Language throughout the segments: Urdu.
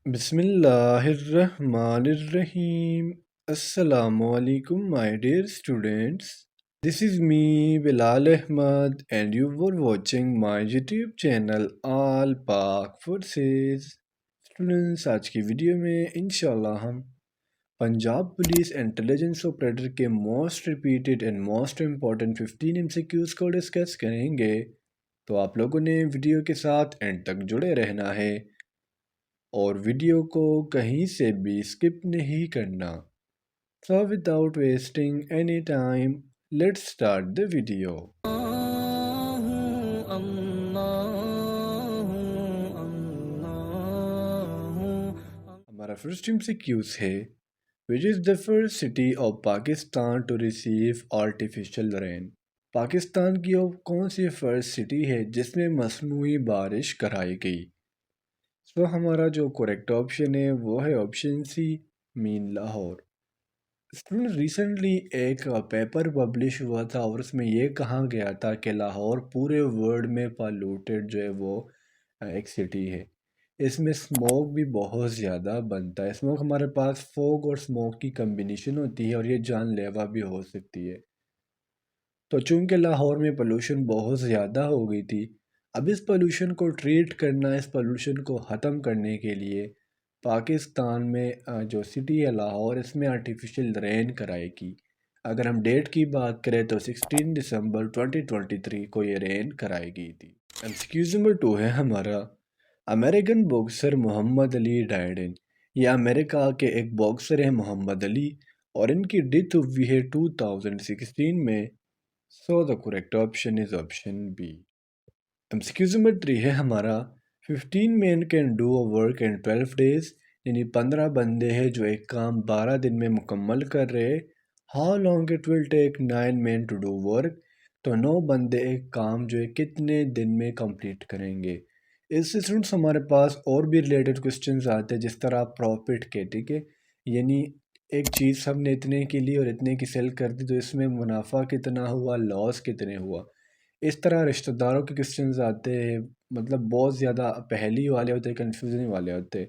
بسم اللہ الرحمن الرحیم۔ السلام علیکم my dear students. This is me Bilal Ahmad and you were watching my YouTube channel All Pak Forces. Students آج کی ویڈیو میں انشاءاللہ ہم پنجاب پولیس انٹیلیجنس آپریٹر کے most repeated and most important 15 MCQs کو ڈسکس کریں گے، تو آپ لوگوں نے ویڈیو کے ساتھ اینڈ تک جڑے رہنا ہے اور ویڈیو کو کہیں سے بھی سکپ نہیں کرنا۔ So without wasting any time, let's start the video. ہمارا فرسٹ MCQs ہے which is the first city of Pakistan to receive artificial rain. Pakistan کی اب کون سی فرسٹ سٹی ہے جس میں مصنوعی بارش کرائی گئی؟ سو ہمارا جو کریکٹ آپشن ہے وہ ہے آپشن سی، مین لاہور۔ اسٹوڈنٹ ریسنٹلی ایک پیپر پبلش ہوا تھا اور اس میں یہ کہا گیا تھا کہ لاہور پورے ورلڈ میں پالوٹیڈ جو ہے وہ ایک سٹی ہے۔ اس میں اسموک بھی بہت زیادہ بنتا ہے۔ اسموک ہمارے پاس فوگ اور اسموک کی کمبینیشن ہوتی ہے اور یہ جان لیوا بھی ہو سکتی ہے۔ تو چونکہ لاہور میں پولوشن بہت زیادہ ہو گئی تھی، اب اس پولوشن کو ٹریٹ کرنا، اس پولوشن کو ختم کرنے کے لیے پاکستان میں جو سٹی ہے لاہور، اس میں آرٹیفیشل رین کرائے گی۔ اگر ہم ڈیٹ کی بات کریں تو 16 دسمبر 2023 کو یہ رین کرائی گئی تھی۔ ایکسکیوز نمبر 2 ہے ہمارا، امریکن باکسر محمد علی ڈائیڈن۔ یہ امریکہ کے ایک باکسر ہیں محمد علی اور ان کی ڈیتھ ہوئی ہے 2016 میں۔ So the correct option is option B. MCQ number 3 ہے ہمارا، 15 men can do a work in 12 days، یعنی 15 بندے ہیں جو ایک کام 12 دن میں مکمل کر رہے۔ How long it will take 9 men to do work، تو 9 بندے ایک کام جو ہے کتنے دن میں کمپلیٹ کریں گے۔ اس سے اسٹوڈنٹس ہمارے پاس اور بھی ریلیٹڈ کوسچنز آتے ہیں، جس طرح پروفٹ کے، ٹھیک ہے، یعنی ایک چیز ہم نے اتنے کی لی اور اتنے کی سیل کر دی تو اس میں منافع کتنا ہوا، لاس کتنے ہوا۔ اس طرح رشتہ داروں کے کوسچنز آتے ہیں، مطلب بہت زیادہ پہلی والے ہوتے ہیں، کنفیوژن والے ہوتے ہیں۔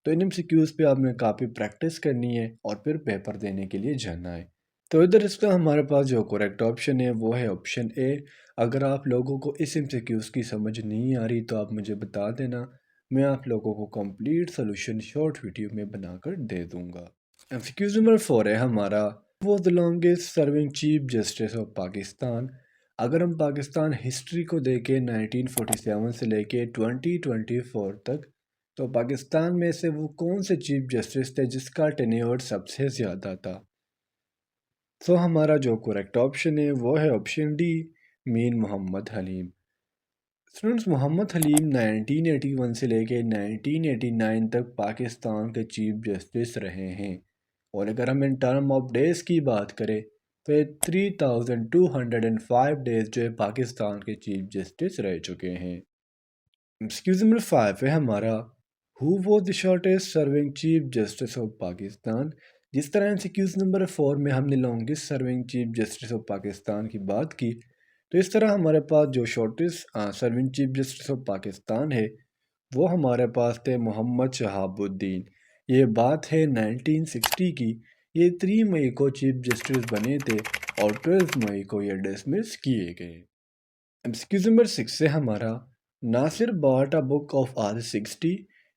تو ان MCQs پہ آپ نے کافی پریکٹس کرنی ہے اور پھر پیپر دینے کے لیے جانا ہے۔ تو ادھر اس کا ہمارے پاس جو کریکٹ آپشن ہے وہ ہے آپشن اے۔ اگر آپ لوگوں کو اس MCQs کی سمجھ نہیں آ رہی تو آپ مجھے بتا دینا، میں آپ لوگوں کو کمپلیٹ سولوشن شارٹ ویڈیو میں بنا کر دے دوں گا۔ MCQ نمبر 4 ہے ہمارا، وہ the longest serving chief justice of Pakistan. اگر ہم پاکستان ہسٹری کو دیکھیں 1947 سے لے کے 2024 تک، تو پاکستان میں سے وہ کون سے چیف جسٹس تھے جس کا ٹینیور سب سے زیادہ تھا؟ تو ہمارا جو کریکٹ آپشن ہے وہ ہے آپشن ڈی، مین محمد حلیم۔ اسٹوڈنٹس، محمد حلیم 1981 سے لے کے 1989 تک پاکستان کے چیف جسٹس رہے ہیں، اور اگر ہم ان ٹرم آف ڈیز کی بات کریں تو 3205 ڈیز جو ہے پاکستان کے چیف جسٹس رہ چکے ہیں۔ ایکسکیوز نمبر 5 ہے ہمارا، who was the shortest serving chief justice of Pakistan. جس طرح ایکسکیوز نمبر 4 میں ہم نے longest serving chief justice of Pakistan کی بات کی، تو اس طرح ہمارے پاس جو shortest serving chief justice of Pakistan ہے وہ ہمارے پاس تھے محمد شہاب الدین۔ یہ بات ہے 1960 کی، یہ 3 مئی کو چیف جسٹس بنے تھے اور 12 مئی کو یہ ڈسمس کیے گئے۔ ایکسکیوز نمبر 6 سے ہمارا، ناصر bought a book of Rs60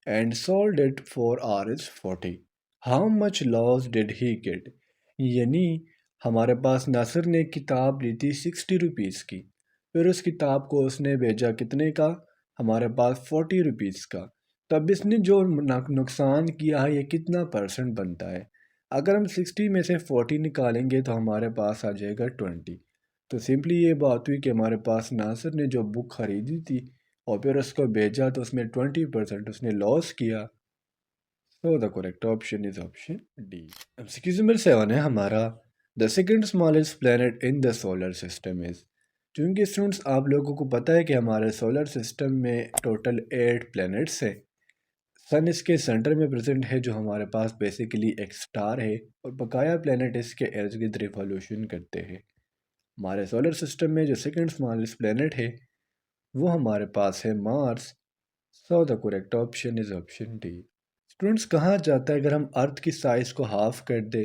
and sold it for Rs40. How much loss did he get؟ یعنی ہمارے پاس ناصر نے کتاب لی تھی 60 روپیز کی، پھر اس کتاب کو اس نے بھیجا کتنے کا؟ ہمارے پاس 40 روپیز کا۔ تب اس نے جو نقصان کیا ہے یہ کتنا پرسنٹ بنتا ہے؟ اگر ہم 60 میں سے 40 نکالیں گے تو ہمارے پاس آ جائے گا 20۔ تو سمپلی یہ بات ہوئی کہ ہمارے پاس ناصر نے جو بک خریدی تھی اور پھر اس کو بھیجا تو اس میں 20% اس نے لاس کیا۔ So the correct option is option D. MCQ number 7 ہے ہمارا، the second smallest planet in the solar system is۔ چونکہ اسٹوڈنٹس آپ لوگوں کو پتہ ہے کہ ہمارے سولر سسٹم میں ٹوٹل 8 پلینٹس ہیں۔ سن اس کے سینٹر میں پریزنٹ ہے جو ہمارے پاس بیسیکلی ایک سٹار ہے، اور بقایا پلینٹ اس کے ارد گرد ریوالوشن کرتے ہیں۔ ہمارے سولر سسٹم میں جو سیکنڈ اسمالسٹ پلینٹ ہے وہ ہمارے پاس ہے Mars. So the correct option is option D. Students کہا جاتا ہے اگر ہم ارتھ کی سائز کو ہاف کر دیں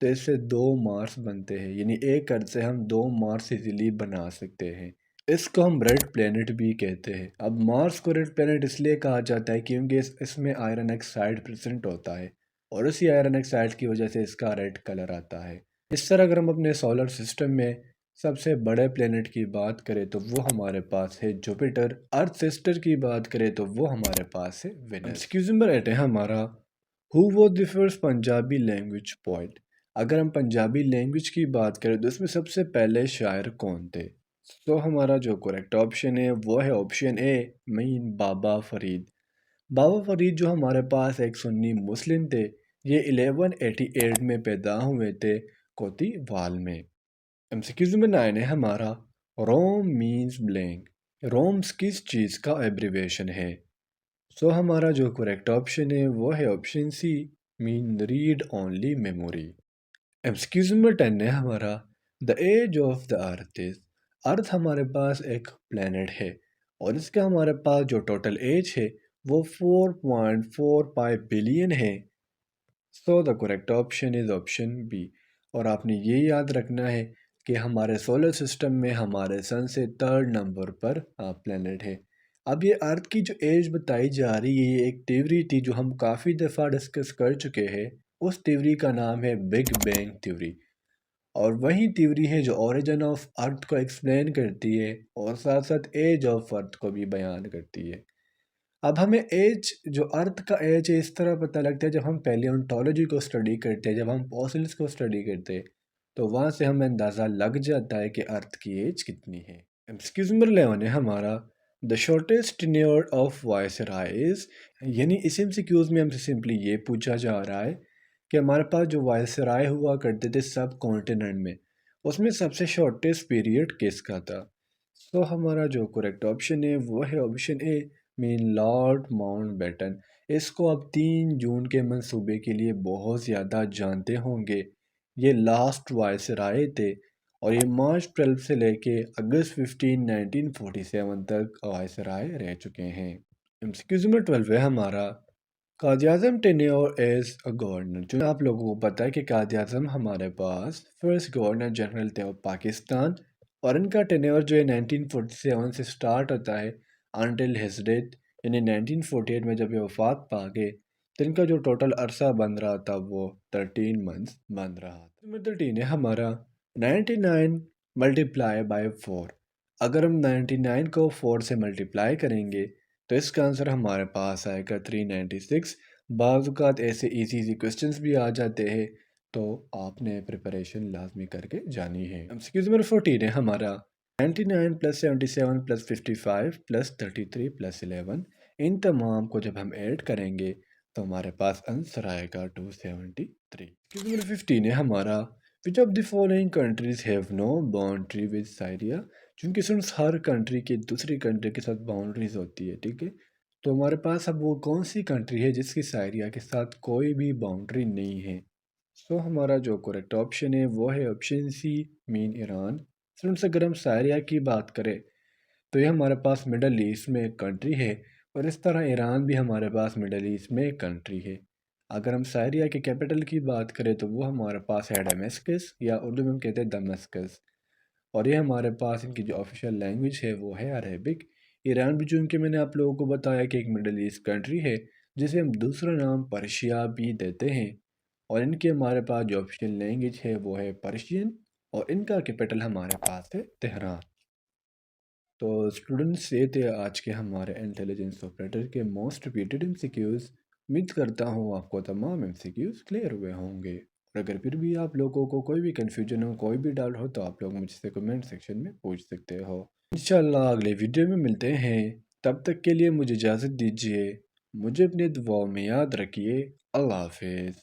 تو اس سے 2 مارس بنتے ہیں، یعنی ایک ارتھ سے ہم 2 مارس ایزیلی بنا سکتے ہیں۔ اس کو ہم ریڈ پلینٹ بھی کہتے ہیں۔ اب مارس کو ریڈ پلینٹ اس لیے کہا جاتا ہے کیونکہ اس میں آئرن آکسائڈ پریزنٹ ہوتا ہے اور اسی آئرن آکسائڈ کی وجہ سے اس کا ریڈ کلر آتا ہے۔ اس طرح اگر ہم اپنے سولر سسٹم میں سب سے بڑے پلینٹ کی بات کریں تو وہ ہمارے پاس ہے جوپیٹر، ارتھ سسٹر کی بات کریں تو وہ ہمارے پاس ہے وینس۔ ایکسکیوز نمبر 8 ہے ہمارا who was the first Punjabi language poet. اگر ہم پنجابی لینگویج کی بات کریں تو اس میں سب سے پہلے شاعر کون تھے؟ تو ہمارا جو کریکٹ آپشن ہے وہ ہے آپشن اے مین بابا فرید۔ بابا فرید جو ہمارے پاس ایک سنی مسلم تھے، یہ 1188 میں پیدا ہوئے تھے کوتی وال میں۔ ایمسیکیوز نمبر 9 ہے ہمارا روم مینز بلینک۔ رومز کس چیز کا ایبریویشن ہے؟ سو ہمارا جو کریکٹ آپشن ہے وہ ہے آپشن سی مین ریڈ اونلی میموری۔ ایمسیکیوز نمبر 10 ہے ہمارا دا ایج آف دا ارتھ از۔ ارتھ ہمارے پاس ایک پلینٹ ہے اور اس کا ہمارے پاس جو ٹوٹل ایج ہے وہ 4.45 بلین ہے۔ So the correct option is option B. اور آپ نے یہ یاد رکھنا ہے کہ ہمارے سولر سسٹم میں ہمارے سن سے 3rd نمبر پر پلینٹ ہے۔ اب یہ ارتھ کی جو ایج بتائی جا رہی ہے یہ ایک تھیوری تھی جو ہم کافی دفعہ ڈسکس کر چکے ہیں۔ اس تھیوری کا نام ہے بگ بینگ تھیوری، اور وہی تھیوری ہے جو اوریجن آف ارتھ کو ایکسپلین کرتی ہے اور ساتھ ساتھ ایج آف ارتھ کو بھی بیان کرتی ہے۔ اب ہمیں ایج جو ارتھ کا ایج ہے اس طرح پتہ لگتا ہے جب ہم پیلیونٹولوجی کو اسٹڈی کرتے ہیں، جب ہم فوسلز کو اسٹڈی کرتے ہیں تو وہاں سے ہمیں اندازہ لگ جاتا ہے کہ ارتھ کی ایج کتنی ہے۔ ایکسکیوز نمبر 11 ہے ہمارا دا شارٹیسٹ ٹینیور آف وائسرائز، یعنی اس ایمسیکیوز میں ہم سے سمپلی یہ پوچھا جا رہا ہے کہ ہمارے پاس جو وائسرائے ہوا کرتے تھے سب کانٹیننٹ میں، اس میں سب سے شارٹیسٹ پیریڈ کس کا تھا؟ سو ہمارا جو کریکٹ آپشن ہے وہ ہے آپشن اے مین لارڈ ماؤنٹ بیٹن۔ اس کو آپ 3 جون کے منصوبے کے لیے بہت زیادہ جانتے ہوں گے۔ یہ لاسٹ وائسرائے تھے اور یہ مارچ 12 سے لے کے اگست 15 1947 تک وائسرائے رہ چکے ہیں۔ ایمسیکیوز نمبر 12 ہے ہمارا Quaid Azam tenure as a governor. جو آپ لوگوں کو پتہ ہے کہ قائد اعظم ہمارے پاس فرسٹ گورنر جنرل تھے آف پاکستان، اور ان کا ٹینیور جو ہے 1947 سے سٹارٹ ہوتا ہے انٹل ہز ڈیتھ، یعنی 1948 میں جب یہ وفات پا گئے تو ان کا جو ٹوٹل عرصہ بن رہا تھا وہ 13 منتھس بن رہا تھا۔ نمبر 13 ہے ہمارا 99 ملٹیپلائی بائی 4۔ اگر ہم 99 کو 4 سے ملٹیپلائی کریں گے تو اس کا آنسر ہمارے پاس آئے گا 396۔ بعض اوقات ایسے ایزی کوسچنز بھی آ جاتے ہیں تو آپ نے پریپریشن لازمی کر کے جانی ہے۔ ایمسیکیوز نمبر 14 ہے ہمارا 99 + 77 + 55 + 33 + 11۔ ان تمام کو جب ہم ایڈ کریں گے تو ہمارے پاس آنسر آئے گا 273۔ ایمسیکیوز نمبر 15 ہے ہمارا which of the following countries have no boundary with Syria؟ چونکہ سنس ہر کنٹری کی دوسری کنٹری کے ساتھ باؤنڈریز ہوتی ہے، ٹھیک ہے، تو ہمارے پاس اب وہ کون سی کنٹری ہے جس کی سائریا کے ساتھ کوئی بھی باؤنڈری نہیں ہے؟ سو ہمارا جو کریکٹ آپشن ہے وہ ہے آپشن سی مین ایران۔ سنس اگر ہم سائریا کی بات کریں تو یہ ہمارے پاس مڈل ایسٹ میں ایک کنٹری ہے، اور اس طرح ایران بھی ہمارے پاس مڈل ایسٹ میں ایک کنٹری ہے۔ اگر ہم سائریا کے کیپٹل کی بات کریں تو وہ ہمارے پاس ہے ڈیمسکس، یا اردو میں ہم کہتے ہیں دمسکس، اور یہ ہمارے پاس ان کی جو آفیشیل لینگویج ہے وہ ہے عربک۔ ایران بھی چونکہ میں نے آپ لوگوں کو بتایا کہ ایک مڈل ایسٹ کنٹری ہے جسے ہم دوسرا نام پرشیا بھی دیتے ہیں، اور ان کے ہمارے پاس جو آفیشیل لینگویج ہے وہ ہے پرشین، اور ان کا کیپٹل ہمارے پاس ہے تہران۔ تو اسٹوڈنٹس یہ تھے آج کے ہمارے انٹیلیجنس آپریٹر کے most repeated M C Qs. امید کرتا ہوں آپ کو تمام ایم سی کیوز کلیئر ہوئے ہوں گے، اور اگر پھر بھی آپ لوگوں کو کوئی بھی کنفیوژن ہو، کوئی بھی ڈاؤٹ ہو تو آپ لوگ مجھ سے کمنٹ سیکشن میں پوچھ سکتے ہو۔ انشاءاللہ اگلے ویڈیو میں ملتے ہیں، تب تک کے لیے مجھے اجازت دیجیے، مجھے اپنے دعاؤں میں یاد رکھیے۔ اللہ حافظ۔